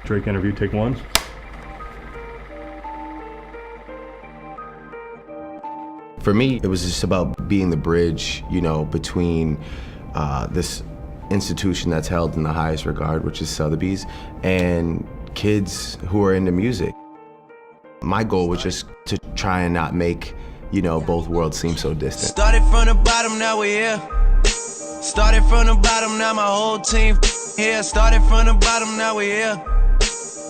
Drake interview, take one. For me, it was just about being the bridge, you know, between this institution that's held in the highest regard, which is Sothebys, and kids who are into music. My goal was just to try and not make, you know, both worlds seem so distant. Started from the bottom, now we're here. Started from the bottom, now my whole team here. Started from the bottom, now we're here.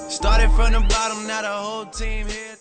Started from the bottom, now the whole team here.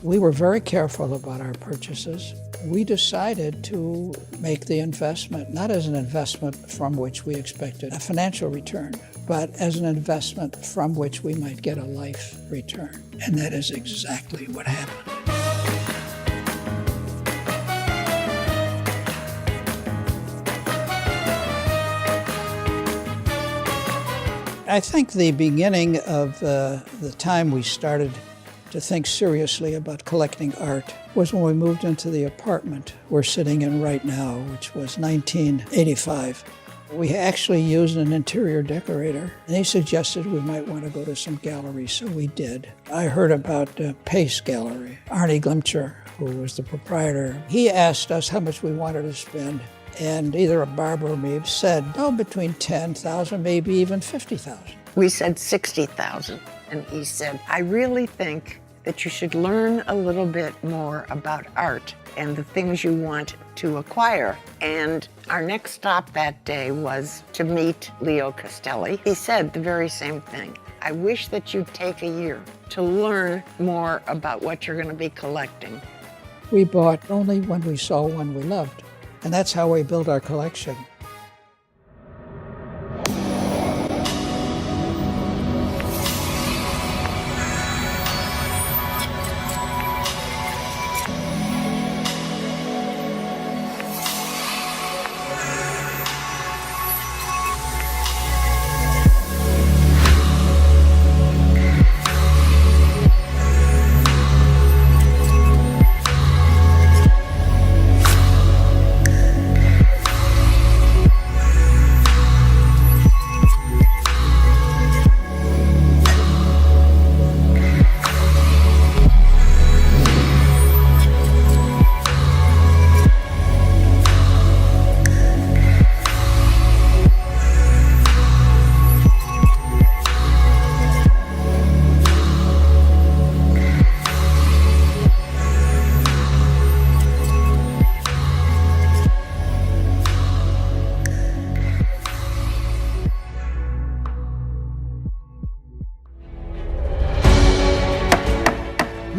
We were very careful about our purchases. We decided to make the investment, not as an investment from which we expected a financial return, but as an investment from which we might get a life return. And that is exactly what happened. I think the beginning of the time we started to think seriously about collecting art was when we moved into the apartment we're sitting in right now, which was 1985. We actually used an interior decorator, and he suggested we might want to go to some galleries, so we did. I heard about Pace Gallery. Arnie Glimcher, who was the proprietor, he asked us how much we wanted to spend, and either Barbara or me said, between $10,000, maybe even $50,000. We said $60,000, and he said, I really think that you should learn a little bit more about art and the things you want to acquire. And our next stop that day was to meet Leo Castelli. He said the very same thing. I wish that you'd take a year to learn more about what you're going to be collecting. We bought only when we saw one we loved, and that's how we built our collection.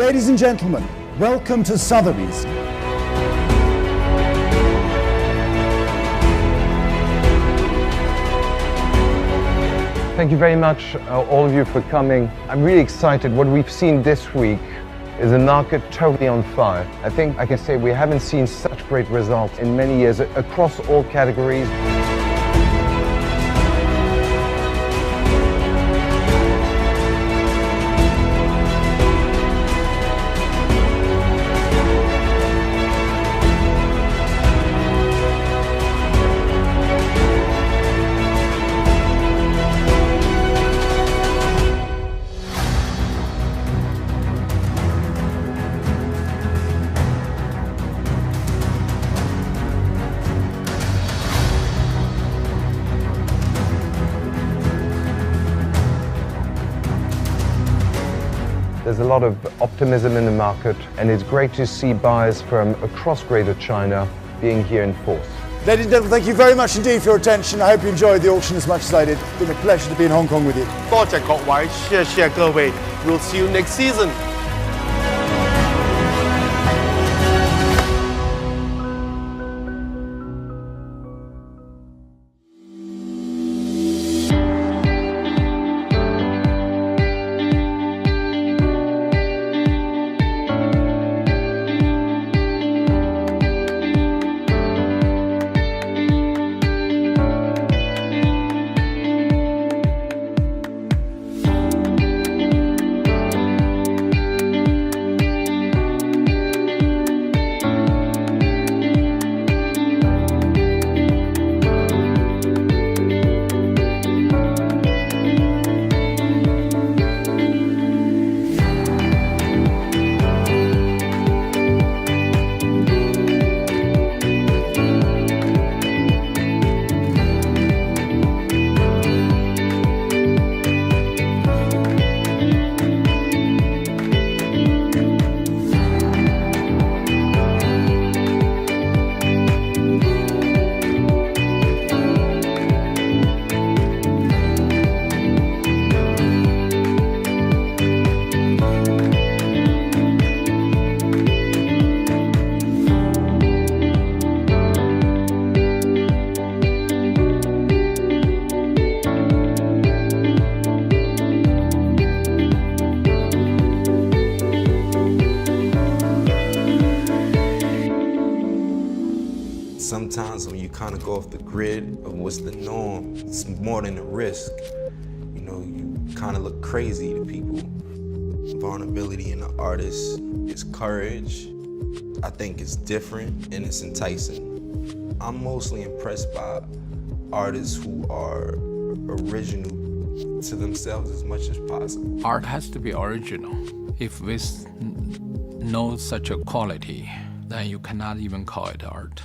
Ladies and gentlemen, welcome to Sothebys. Thank you very much, all of you, for coming. I'm really excited. What we've seen this week is a market totally on fire. I think I can say we haven't seen such great results in many years across all categories. There's a lot of optimism in the market, and it's great to see buyers from across Greater China being here in force. Ladies and gentlemen, thank you very much indeed for your attention. I hope you enjoyed the auction as much as I did. It's been a pleasure to be in Hong Kong with you. 多謝各位，謝謝各位。We'll see you next season. Sometimes when you kind of go off the grid of what's the norm, it's more than a risk. You know, you kind of look crazy to people. Vulnerability in the artist is courage. I think it's different and it's enticing. I'm mostly impressed by artists who are original to themselves as much as possible. Art has to be original. If with no such a quality, then you cannot even call it art.